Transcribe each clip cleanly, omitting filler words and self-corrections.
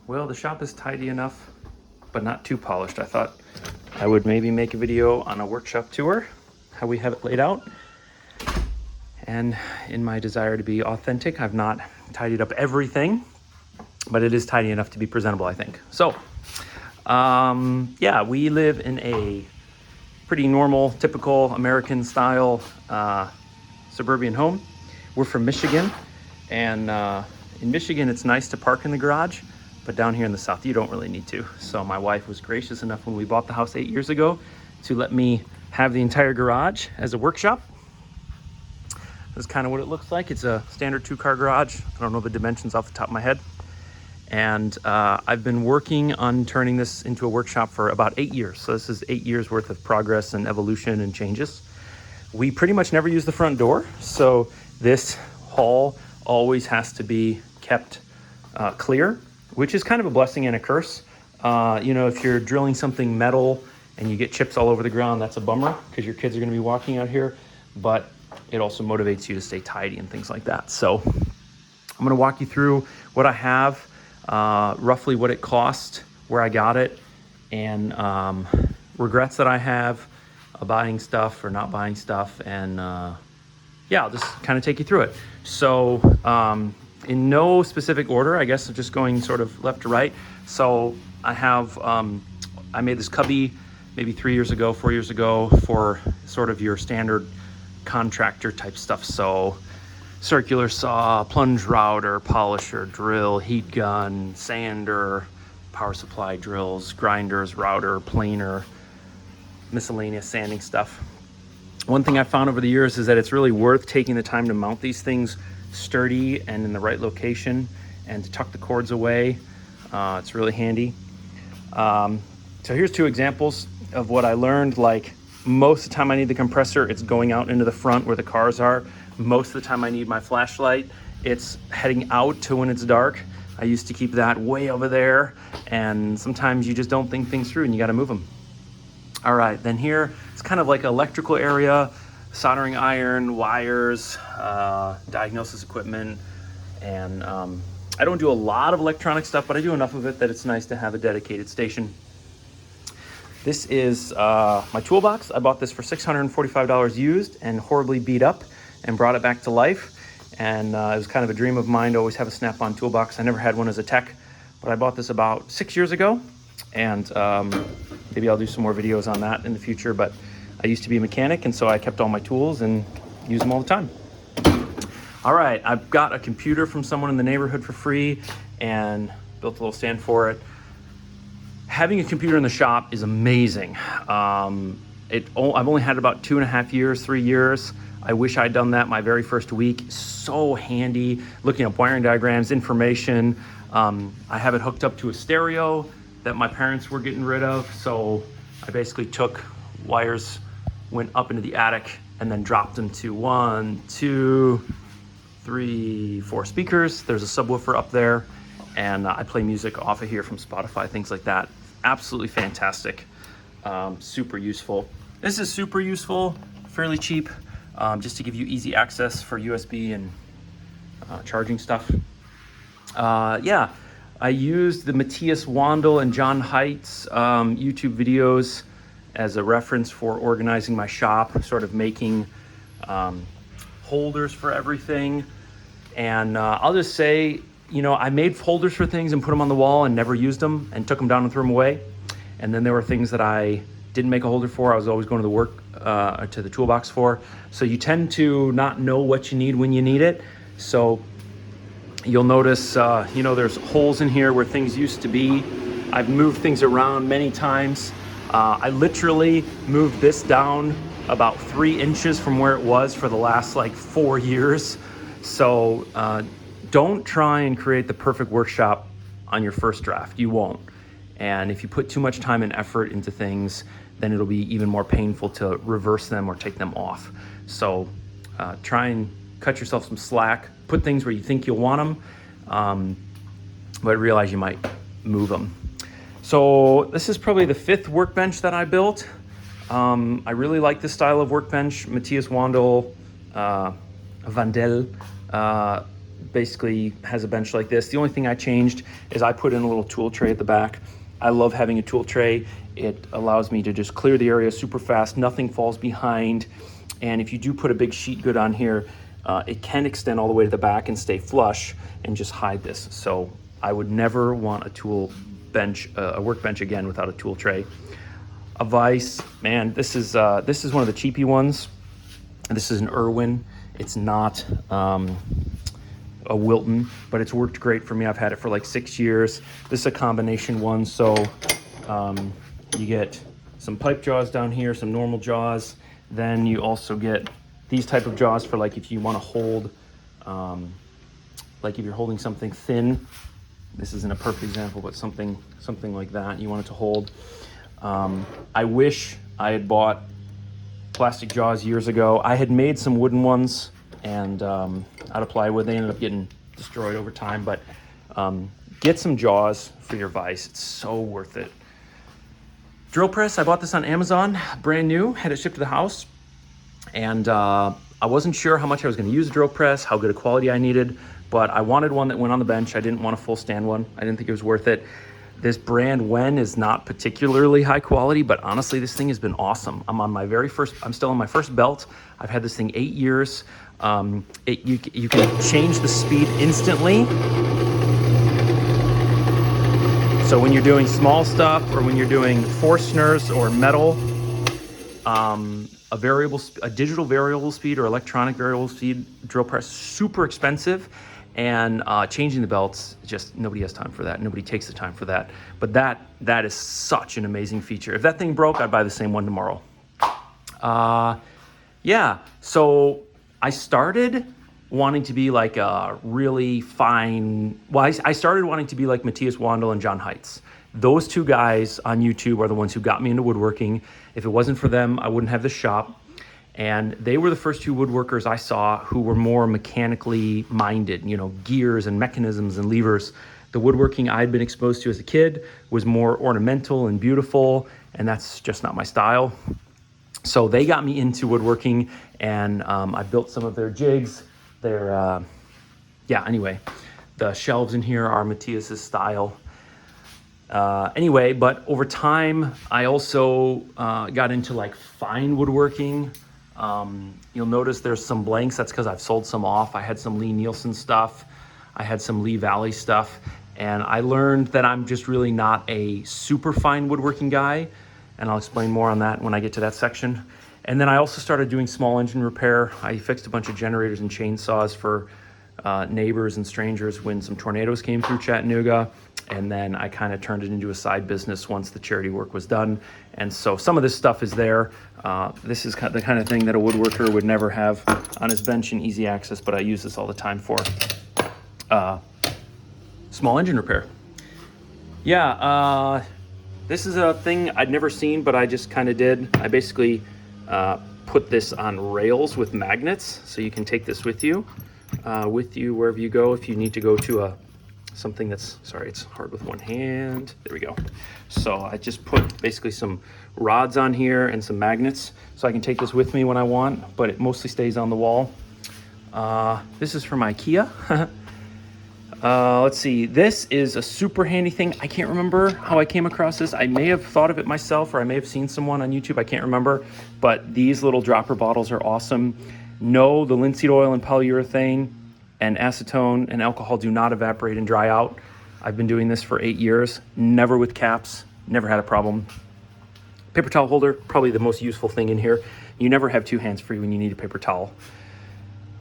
Well, the shop is tidy enough, but not too polished. I thought I would maybe make a video on a workshop tour, how we have it laid out. And in my desire to be authentic, I've not tidied up everything, but it is tidy enough to be presentable, I think. So, yeah, we live in a pretty normal, typical American style suburban home. We're from Michigan, and in Michigan, it's nice to park in the garage, but down here in the South, you don't really need to. So my wife was gracious enough when we bought the house 8 years ago to let me have the entire garage as a workshop. That's kind of what it looks like. It's a standard 2-car garage. I don't know the dimensions off the top of my head. And I've been working on turning this into a workshop for about 8 years. So this is 8 years worth of progress and evolution and changes. We pretty much never use the front door. So this hall always has to be kept clear, which is kind of a blessing and a curse. You know, if you're drilling something metal and you get chips all over the ground, that's a bummer because your kids are going to be walking out here. But it also motivates you to stay tidy and things like that. So I'm going to walk you through what I have, roughly what it cost, where I got it, and regrets that I have buying stuff or not buying stuff. And yeah, I'll just kind of take you through it. So in no specific order, I guess I'm just going sort of left to right. So I have, I made this cubby maybe 4 years ago for sort of your standard contractor type stuff. So circular saw, plunge router, polisher, drill, heat gun, sander, power supply drills, grinders, router, planer, miscellaneous sanding stuff. One thing I found over the years is that it's really worth taking the time to mount these things sturdy and in the right location and to tuck the cords away. It's really handy. So here's 2 examples of what I learned. Like, most of the time I need the compressor, it's going out into the front where the cars are. Most of the time I need my flashlight, it's heading out to when it's dark. I used to keep that way over there, and sometimes you just don't think things through and you got to move them. All right, then here it's kind of like electrical area, soldering iron, wires, diagnosis equipment, and I don't do a lot of electronic stuff, but I do enough of it that it's nice to have a dedicated station. This is my toolbox. I bought this for $645 used and horribly beat up, and brought it back to life. And it was kind of a dream of mine to always have a snap-on toolbox. I never had one as a tech, but I bought this about 6 years ago, and maybe I'll do some more videos on that in the future. But I used to be a mechanic, and so I kept all my tools and use them all the time. All right, I've got a computer from someone in the neighborhood for free and built a little stand for it. Having a computer in the shop is amazing. I've only had it about 2.5 years, 3 years. I wish I'd done that my very first week. So handy, looking up wiring diagrams, information. I have it hooked up to a stereo that my parents were getting rid of. So I basically took wires, went up into the attic, and then dropped them to 1, 2, 3, 4 speakers. There's a subwoofer up there, and I play music off of here from Spotify, things like that. Absolutely fantastic. Super useful. This is super useful, fairly cheap, just to give you easy access for USB and charging stuff. Yeah, I used the Matthias Wandel and John Height's YouTube videos as a reference for organizing my shop, sort of making holders for everything. And I'll just say, you know, I made folders for things and put them on the wall and never used them and took them down and threw them away. And then there were things that I didn't make a holder for. I was always going to the toolbox for. So you tend to not know what you need when you need it. So you'll notice, you know, there's holes in here where things used to be. I've moved things around many times. I literally moved this down about 3 inches from where it was for the last like 4 years. So don't try and create the perfect workshop on your first draft. You won't. And if you put too much time and effort into things, then it'll be even more painful to reverse them or take them off. So try and cut yourself some slack. Put things where you think you'll want them, but realize you might move them. So this is probably the 5th workbench that I built. I really like this style of workbench. Matthias Wandel, basically has a bench like this. The only thing I changed is I put in a little tool tray at the back. I love having a tool tray. It allows me to just clear the area super fast. Nothing falls behind. And if you do put a big sheet good on here, it can extend all the way to the back and stay flush and just hide this. So I would never want a tool bench, a workbench again without a tool tray. A vise, man, this is one of the cheapy ones. This is an Irwin. It's not a Wilton, but it's worked great for me. I've had it for like 6 years. This is a combination one, so you get some pipe jaws down here, some normal jaws. Then you also get these type of jaws for like if you want to hold, like if you're holding something thin. This isn't a perfect example, but something like that you want it to hold. I wish I had bought plastic jaws years ago. I had made some wooden ones and out of plywood. They ended up getting destroyed over time, but get some jaws for your vise. It's so worth it. Drill press, I bought this on Amazon, brand new, had it shipped to the house. And I wasn't sure how much I was gonna use a drill press, how good a quality I needed, but I wanted one that went on the bench. I didn't want a full stand one. I didn't think it was worth it. This brand Wen is not particularly high quality, but honestly, this thing has been awesome. I'm still on my first belt. I've had this thing 8 years. You can change the speed instantly. So when you're doing small stuff or when you're doing Forstners or metal, a digital variable speed or electronic variable speed drill press, super expensive. And changing the belts, just nobody has time for that. Nobody takes the time for that. But that is such an amazing feature. If that thing broke, I'd buy the same one tomorrow. Yeah, so I started wanting to be like a really fine, I started wanting to be like Matthias Wandel and John Heitz. Those two guys on YouTube are the ones who got me into woodworking. If it wasn't for them, I wouldn't have this shop. And they were the first two woodworkers I saw who were more mechanically minded, gears and mechanisms and levers. The woodworking I'd been exposed to as a kid was more ornamental and beautiful, and that's just not my style. So they got me into woodworking, and I built some of their jigs. Anyway, the shelves in here are Matthias's style. But over time, I also got into like fine woodworking. You'll notice there's some blanks. That's because I've sold some off. I had some Lee Nielsen stuff. I had some Lee Valley stuff. And I learned that I'm just really not a super fine woodworking guy. And I'll explain more on that when I get to that section. And then I also started doing small engine repair. I fixed a bunch of generators and chainsaws for neighbors and strangers when some tornadoes came through Chattanooga. And then I kind of turned it into a side business once the charity work was done. And so some of this stuff is there. This is the kind of thing that a woodworker would never have on his bench in easy access, but I use this all the time for small engine repair. Yeah, this is a thing I'd never seen, but I just kind of did. I basically put this on rails with magnets, so you can take this with you wherever you go. If you need to go to something that's, sorry, it's hard with one hand. There we go. So I just put basically some rods on here and some magnets so I can take this with me when I want, but it mostly stays on the wall. This is from IKEA. Let's see, this is a super handy thing. I can't remember how I came across this. I may have thought of it myself, or I may have seen someone on YouTube. I can't remember, but these little dropper bottles are awesome. No, the linseed oil and polyurethane and acetone and alcohol do not evaporate and dry out. I've been doing this for 8 years, never with caps, never had a problem. Paper towel holder, probably the most useful thing in here. You never have two hands free when you need a paper towel.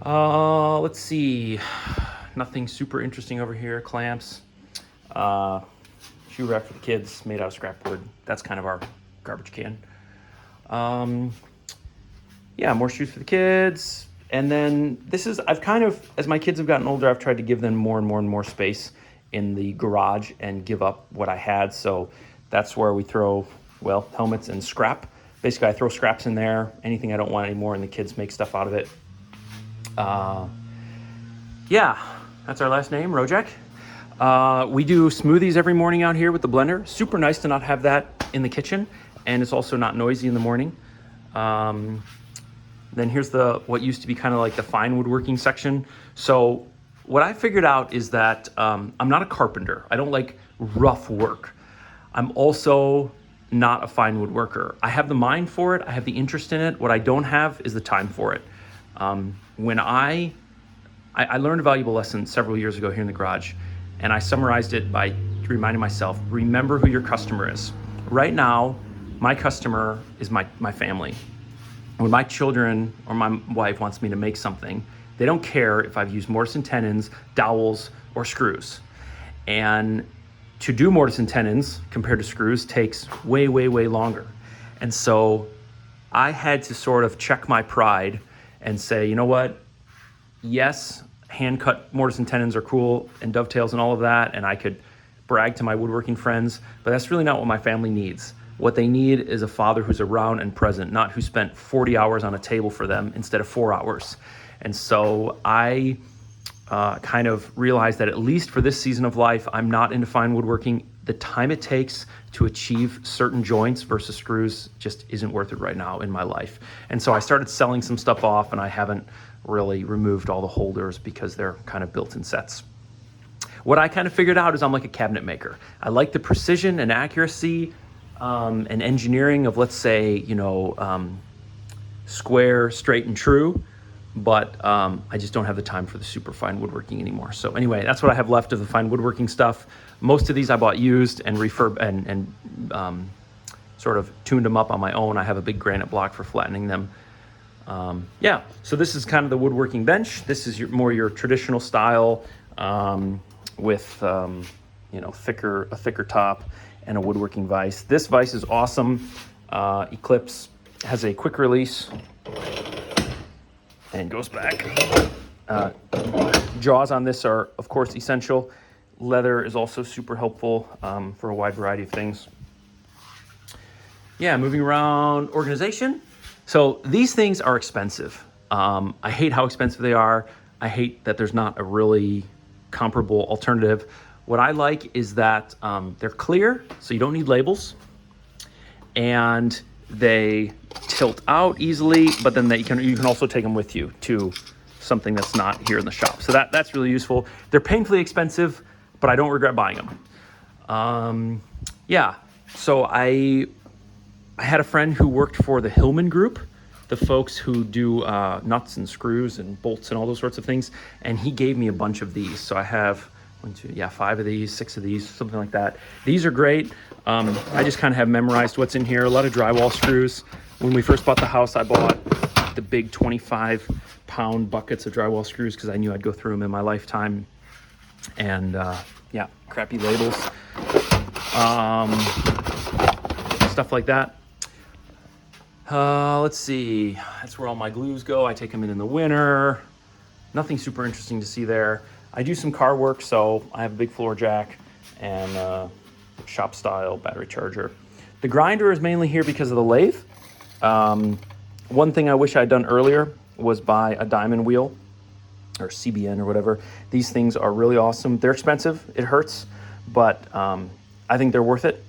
Let's see, nothing super interesting over here. Clamps, shoe rack for the kids made out of scrap wood. That's kind of our garbage can. More shoes for the kids. And then I've kind of, as my kids have gotten older, I've tried to give them more and more space in the garage and give up what I had. So that's where we throw, helmets and scrap. Basically, I throw scraps in there, anything I don't want anymore, and the kids make stuff out of it. That's our last name, Rojak. We do smoothies every morning out here with the blender. Super nice to not have that in the kitchen, and it's also not noisy in the morning. Then here's what used to be kind of like the fine woodworking section. So what I figured out is that I'm not a carpenter. I don't like rough work. I'm also not a fine woodworker. I have the mind for it. I have the interest in it. What I don't have is the time for it. When I learned a valuable lesson several years ago here in the garage, and I summarized it by reminding myself, remember who your customer is. Right now, my customer is my family. When my children or my wife wants me to make something, they don't care if I've used mortise and tenons, dowels, or screws. And to do mortise and tenons compared to screws takes way, way, way longer. And so I had to sort of check my pride and say, you know what? Yes, hand-cut mortise and tenons are cool, and dovetails and all of that, and I could brag to my woodworking friends, but that's really not what my family needs. What they need is a father who's around and present, not who spent 40 hours on a table for them instead of 4 hours. And so I kind of realized that at least for this season of life, I'm not into fine woodworking. The time it takes to achieve certain joints versus screws just isn't worth it right now in my life. And so I started selling some stuff off, and I haven't really removed all the holders because they're kind of built in sets. What I kind of figured out is I'm like a cabinet maker. I like the precision and accuracy and engineering of, let's say, square, straight, and true, but I just don't have the time for the super fine woodworking anymore. So anyway, that's what I have left of the fine woodworking stuff. Most of these I bought used and sort of tuned them up on my own. I have a big granite block for flattening them. So this is kind of the woodworking bench. This is more your traditional style with a thicker top and a woodworking vise. This vise is awesome. Eclipse has a quick release and goes back. Jaws on this are, of course, essential. Leather is also super helpful for a wide variety of things. Yeah, moving around organization. So these things are expensive. I hate how expensive they are. I hate that there's not a really comparable alternative. What I like is that they're clear, so you don't need labels, and they tilt out easily, but then you can also take them with you to something that's not here in the shop. So that's really useful. They're painfully expensive, but I don't regret buying them. So I had a friend who worked for the Hillman Group, the folks who do nuts and screws and bolts and all those sorts of things, and he gave me a bunch of these. So I have 5 of these, 6 of these, something like that. These are great. I just kind of have memorized what's in here. A lot of drywall screws. When we first bought the house, I bought the big 25-pound buckets of drywall screws because I knew I'd go through them in my lifetime. And crappy labels, stuff like that. Let's see. That's where all my glues go. I take them in the winter. Nothing super interesting to see there. I do some car work, so I have a big floor jack and shop style battery charger. The grinder is mainly here because of the lathe. One thing I wish I'd done earlier was buy a diamond wheel or CBN or whatever. These things are really awesome. They're expensive. It hurts, but I think they're worth it.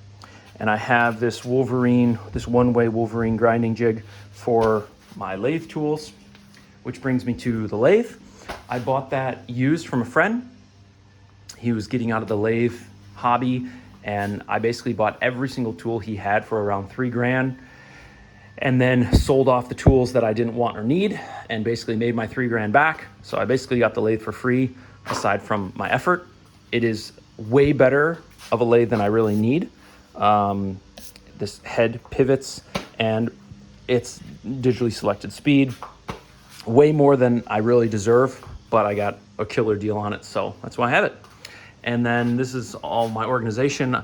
And I have this one-way Wolverine grinding jig for my lathe tools, which brings me to the lathe. I bought that used from a friend. He was getting out of the lathe hobby, and I basically bought every single tool he had for around $3,000, and then sold off the tools that I didn't want or need, and basically made my $3,000 back. So I basically got the lathe for free, aside from my effort. It is way better of a lathe than I really need. This head pivots, and it's digitally selected speed, way more than I really deserve, but I got a killer deal on it, so that's why I have it. And then this is all my organization.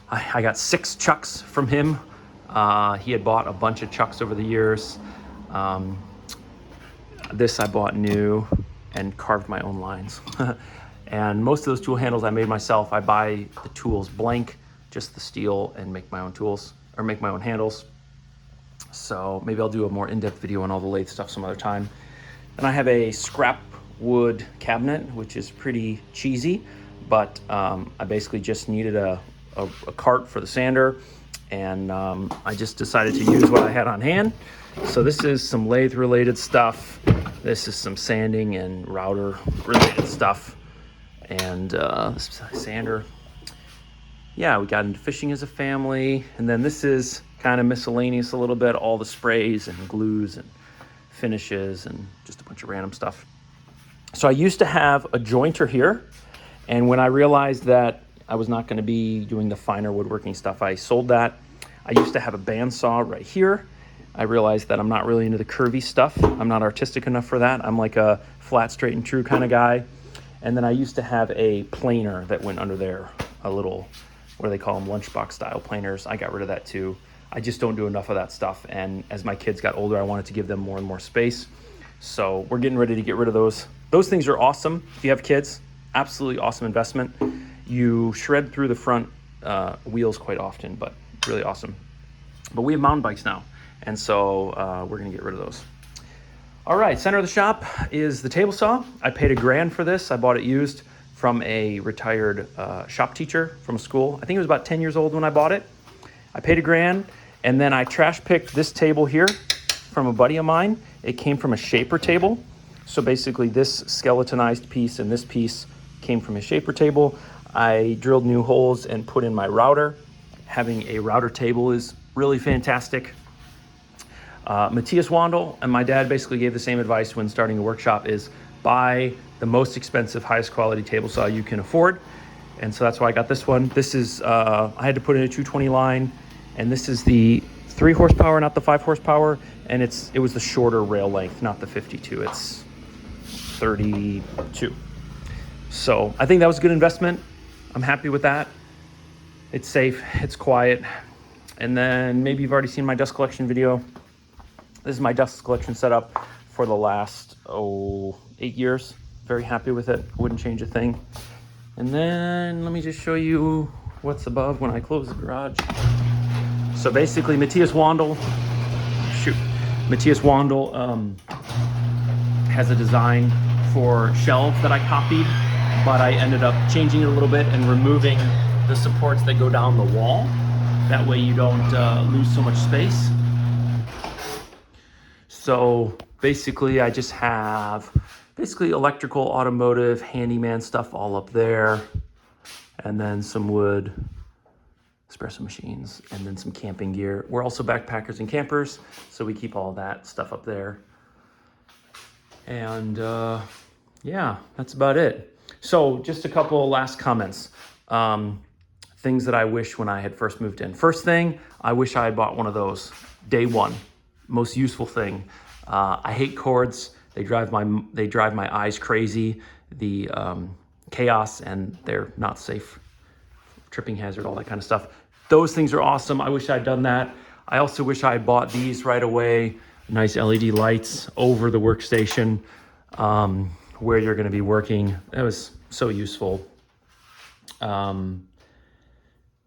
I got 6 chucks from him. He had bought a bunch of chucks over the years. This I bought new and carved my own lines. And most of those tool handles I made myself. I buy the tools blank, just the steel, and make my own tools, or make my own handles. So maybe I'll do a more in-depth video on all the lathe stuff some other time. And I have a scrap wood cabinet, which is pretty cheesy, but I basically just needed a cart for the sander, and I just decided to use what I had on hand. So this is some lathe related stuff. This is some sanding and router related stuff. and this sander. Yeah, we got into fishing as a family. And then this is kind of miscellaneous a little bit, all the sprays and glues and finishes and just a bunch of random stuff. So I used to have a jointer here, and when I realized that I was not going to be doing the finer woodworking stuff, I sold that. I used to have a bandsaw right here. I realized that I'm not really into the curvy stuff. I'm not artistic enough for that. I'm like a flat, straight, and true kind of guy. And then I used to have a planer that went under there, a little, what do they call them, lunchbox style planers. I got rid of that too. I just don't do enough of that stuff. And as my kids got older, I wanted to give them more and more space. So we're getting ready to get rid of those. Those things are awesome. If you have kids, absolutely awesome investment. You shred through the front wheels quite often, but really awesome. But we have mountain bikes now, and so we're gonna get rid of those. All right, center of the shop is the table saw. I paid $1,000 for this. I bought it used from a retired shop teacher from a school. I think it was about 10 years old when I bought it. I paid $1,000, and then I trash picked this table here from a buddy of mine. It came from a shaper table. So basically this skeletonized piece and this piece came from a shaper table. I drilled new holes and put in my router. Having a router table is really fantastic. Matthias Wandel and my dad basically gave the same advice when starting a workshop: is buy the most expensive, highest quality table saw you can afford. And so that's why I got this one. This is, I had to put in a 220 line, and this is the 3 horsepower, not the 5 horsepower. And it was the shorter rail length, not the 52. It's 32. So I think that was a good investment. I'm happy with that. It's safe, it's quiet. And then maybe you've already seen my dust collection video. This is my dust collection setup for the last 8 years. Very happy with it. Wouldn't change a thing. And then let me just show you what's above when I close the garage. So basically Matthias Wandel has a design for shelves that I copied, but I ended up changing it a little bit and removing the supports that go down the wall. That way you don't lose so much space. So basically I just have electrical, automotive, handyman stuff all up there, and then some wood, espresso machines, and then some camping gear. We're also backpackers and campers, so we keep all that stuff up there. And yeah, that's about it. So just a couple of last comments. Things that I wish when I had first moved in. First thing, I wish I had bought one of those day one. Most useful thing. I hate cords. They drive my eyes crazy. The chaos, and they're not safe. Tripping hazard, all that kind of stuff. Those things are awesome. I wish I'd done that. I also wish I had bought these right away. Nice LED lights over the workstation where you're going to be working. That was so useful.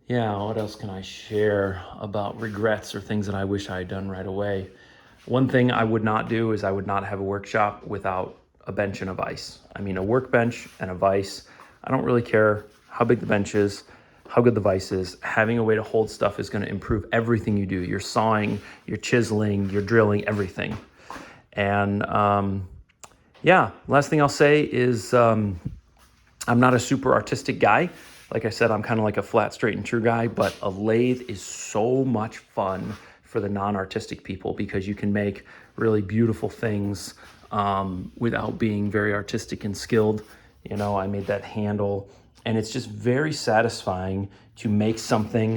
Yeah, what else can I share about regrets or things that I wish I had done right away? One thing I would not do is I would not have a workshop without a bench and a vise. I mean, a workbench and a vise. I don't really care how big the bench is, how good the vise is. Having a way to hold stuff is going to improve everything you do. Your sawing, your chiseling, your drilling, everything. And yeah, last thing I'll say is I'm not a super artistic guy. Like I said, I'm kind of like a flat, straight, and true guy, but a lathe is so much fun for the non-artistic people because you can make really beautiful things without being very artistic and skilled. You know, I made that handle, and it's just very satisfying to make something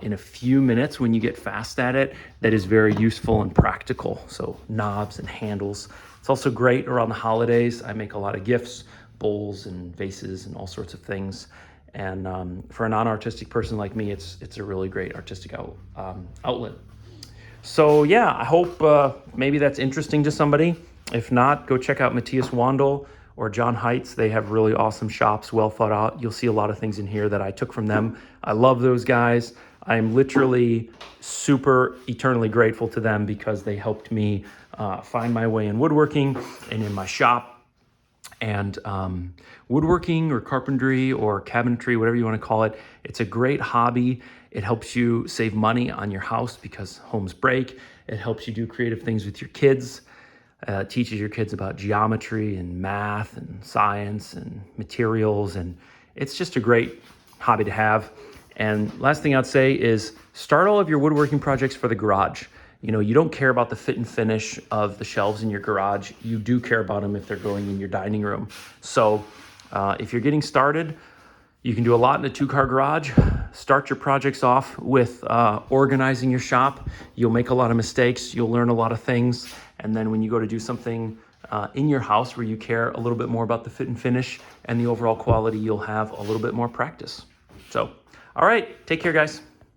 in a few minutes when you get fast at it that is very useful and practical. So knobs and handles. It's also great around the holidays. I make a lot of gifts, bowls and vases and all sorts of things. And for a non-artistic person like me, it's a really great artistic outlet. So yeah, I hope maybe that's interesting to somebody. If not, go check out Matthias Wandel or John Heights. They have really awesome shops, well thought out. You'll see a lot of things in here that I took from them. I love those guys. I'm literally super eternally grateful to them because they helped me find my way in woodworking and in my shop. And woodworking or carpentry or cabinetry, whatever you want to call it, it's a great hobby. It helps you save money on your house because homes break. It helps you do creative things with your kids. It teaches your kids about geometry and math and science and materials, and it's just a great hobby to have. And last thing I'd say is start all of your woodworking projects for the garage. You know, you don't care about the fit and finish of the shelves in your garage. You do care about them if they're going in your dining room. So if you're getting started, you can do a lot in a 2-car garage. Start your projects off with organizing your shop. You'll make a lot of mistakes. You'll learn a lot of things. And then when you go to do something in your house where you care a little bit more about the fit and finish and the overall quality, you'll have a little bit more practice. So, all right, take care, guys.